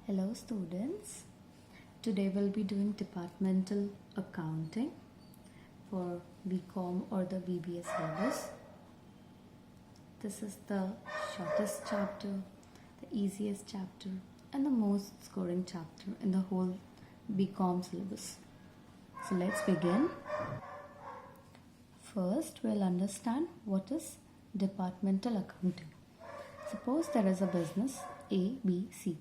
Hello students, today we'll be doing departmental accounting for BCom or the BBA syllabus. This is the shortest chapter, the easiest chapter and the most scoring chapter in the whole BCom syllabus. So let's begin. First we'll understand what is departmental accounting. Suppose there is a business A, B, C.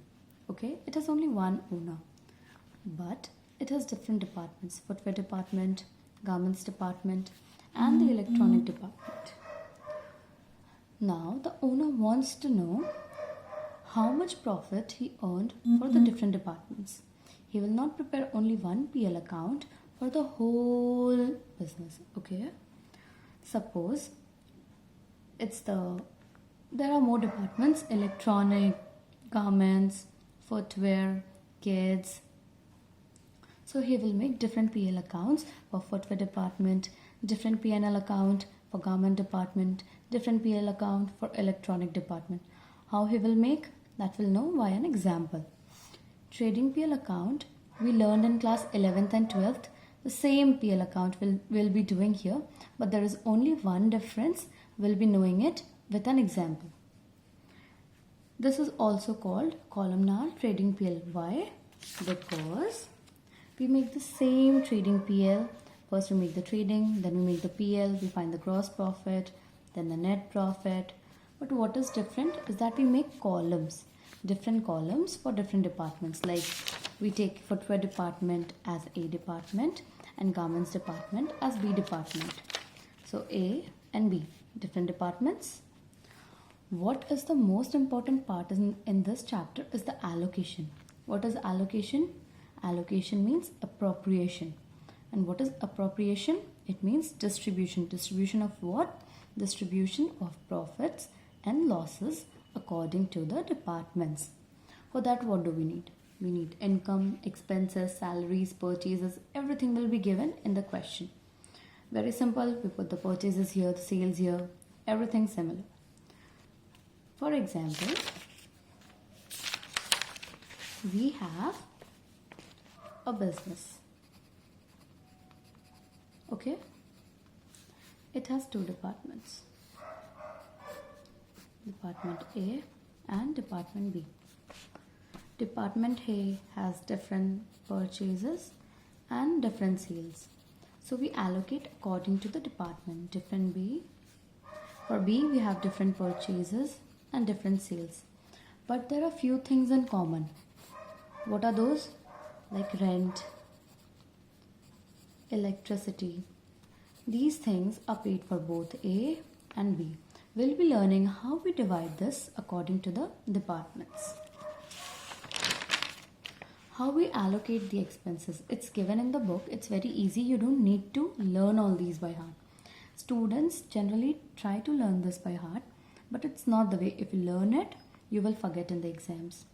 Okay, it has only one owner, but it has different departments: footwear department, garments department, and the electronic department. Now the owner wants to know how much profit he earned for the different departments. He will not prepare only one PL account for the whole business. Okay, suppose there are more departments: electronic, garments, footwear, kids. So he will make different PL accounts for footwear department, different PNL account for garment department, different PL account for electronic department. How he will make? That we'll know by an example. Trading PL account we learned in class 11th and 12th. The same PL account we'll be doing here, but there is only one difference. We'll be knowing it with an example. This is also called columnar trading PL. Why? Because we make the same trading PL. First we make the trading, then we make the PL, we find the gross profit, then the net profit. But what is different is that we make columns, different columns for different departments. Like we take footwear department as A department and garments department as B department. So A and B, different departments. What is the most important part in this chapter is the allocation. What is allocation? Allocation means appropriation. And what is appropriation? It means distribution. Distribution of what? Distribution of profits and losses according to the departments. For that, what do we need? We need income, expenses, salaries, purchases. Everything will be given in the question. Very simple. We put the purchases here, the sales here, everything similar. For example, we have a business. Okay? It has two departments. Department A and Department B. Department A has different purchases and different sales. So we allocate according to the department. Different B. For B, we have different purchases and different sales, but there are few things in common. What are those? Like rent, electricity. These things are paid for both A and B. We'll be learning how we divide this according to the departments. How we allocate the expenses. It's given in the book. It's very easy. You don't need to learn all these by heart. Students generally try to learn this by heart, but it's not the way. If you learn it, you will forget in the exams.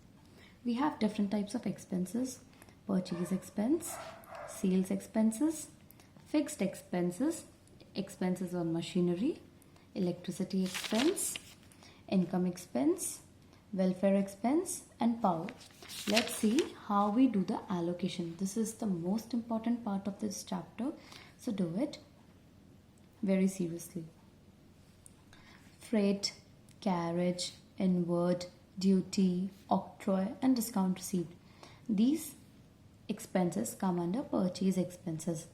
We have different types of expenses: purchase expense, sales expenses, fixed expenses, expenses on machinery, electricity expense, income expense, welfare expense, and power. Let's see how we do the allocation. This is the most important part of this chapter, so do it very seriously. Freight, carriage, inward, duty, octroi, and discount received. These expenses come under purchase expenses.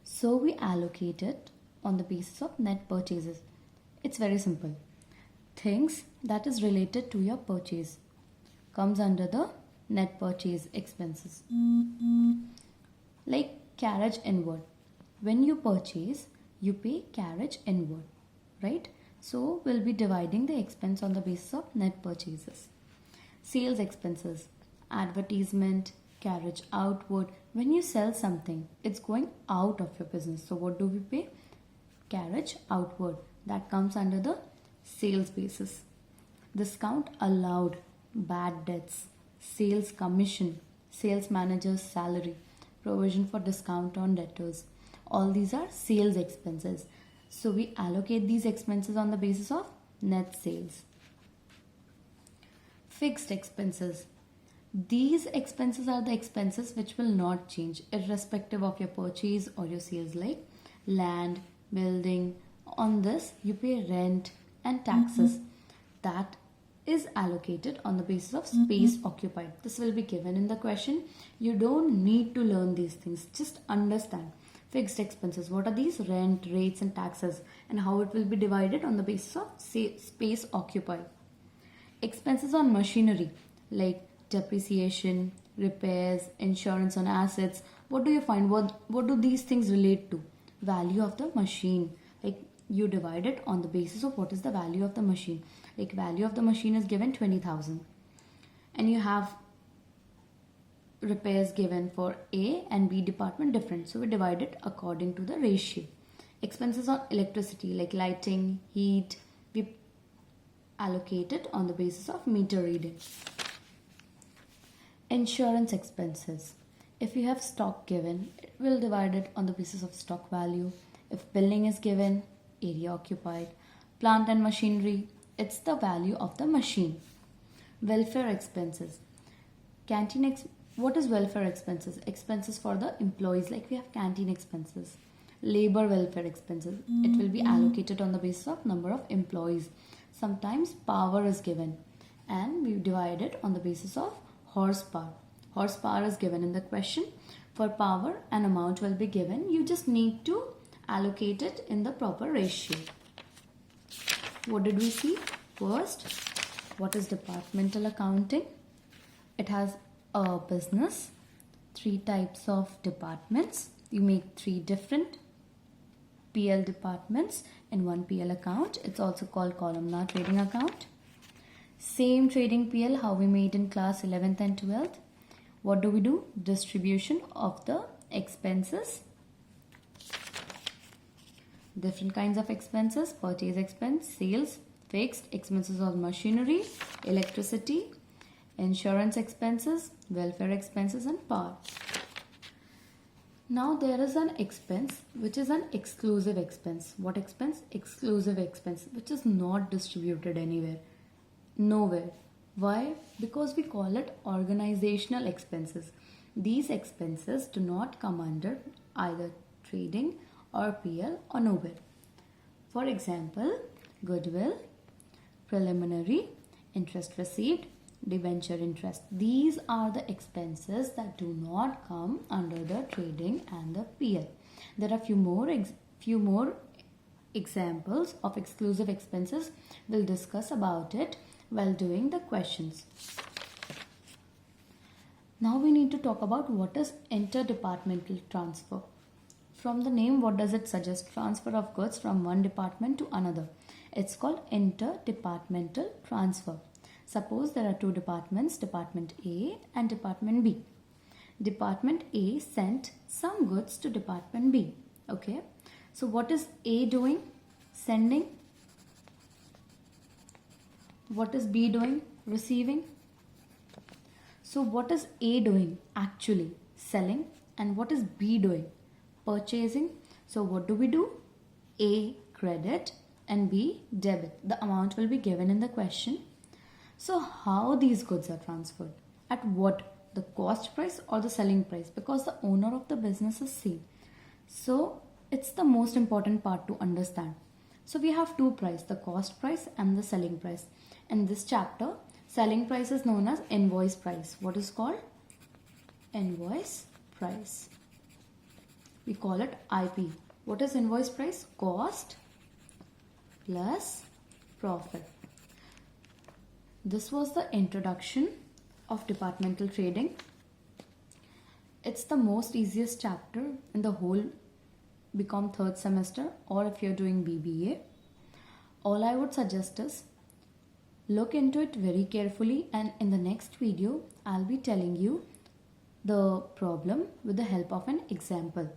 So we allocate it on the basis of net purchases. It's very simple. Things that is related to your purchase comes under the net purchase expenses. Like carriage inward. When you purchase, you pay carriage inward, right? So we'll be dividing the expense on the basis of net purchases. Sales expenses, advertisement, carriage outward. When you sell something, it's going out of your business. So what do we pay? Carriage outward. That comes under the sales basis. Discount allowed, bad debts, sales commission, sales manager's salary, provision for discount on debtors. All these are sales expenses. So we allocate these expenses on the basis of net sales. Fixed expenses. These expenses are the expenses which will not change irrespective of your purchase or your sales, like land, building. On this, you pay rent and taxes. That is allocated on the basis of space occupied. This will be given in the question. You don't need to learn these things. Just understand. Fixed expenses. What are these? Rent, rates and taxes, and how it will be divided on the basis of space occupied. Expenses on machinery like depreciation, repairs, insurance on assets. What do you find? What do these things relate to? Value of the machine. Like you divide it on the basis of what is the value of the machine. Like value of the machine is given 20,000, and you have repairs given for A and B department different. So we divide it according to the ratio. Expenses on electricity like lighting, heat, we allocate it on the basis of meter reading. Insurance expenses. If you have stock given, it will divide it on the basis of stock value. If building is given, area occupied. Plant and machinery, it's the value of the machine. Welfare expenses. What is welfare expenses? Expenses for the employees, like we have canteen expenses. Labor welfare expenses. It will be allocated on the basis of number of employees. Sometimes power is given and we divide it on the basis of horsepower. Horsepower is given in the question. For power, an amount will be given. You just need to allocate it in the proper ratio. What did we see? First, what is departmental accounting? It has a business, 3 types of departments. You make 3 different PL departments in one PL account. It's also called columnar trading account. Same trading PL how we made in class 11th and 12th. What do we do? Distribution of the expenses. Different kinds of expenses: purchase expense, sales, fixed expenses on machinery, electricity, insurance expenses, welfare expenses and power. Now there is an expense which is an exclusive expense. What expense? Exclusive expense, which is not distributed anywhere. Nowhere. Why? Because we call it organizational expenses. These expenses do not come under either trading or PL or nowhere. For example, goodwill, preliminary, interest received, debenture interest. These are the expenses that do not come under the trading and the PL. There are few more examples of exclusive expenses. We'll discuss about it while doing the questions. Now we need to talk about what is interdepartmental transfer. From the name, what does it suggest? Transfer of goods from one department to another. It's called interdepartmental transfer. Suppose there are 2 departments, Department A and Department B. Department A sent some goods to Department B. Okay. So what is A doing? Sending. What is B doing? Receiving. So what is A doing? Actually selling. And what is B doing? Purchasing. So what do we do? A credit and B debit. The amount will be given in the question. So how these goods are transferred? At what? The cost price or the selling price? Because the owner of the business is same. So it's the most important part to understand. So we have 2 prices, the cost price and the selling price. In this chapter, selling price is known as invoice price. What is called? Invoice price. We call it IP. What is invoice price? Cost plus profit. This was the introduction of departmental trading. It's the most easiest chapter in the whole BCom 3rd semester, or if you're doing BBA. All I would suggest is look into it very carefully, and in the next video I'll be telling you the problem with the help of an example.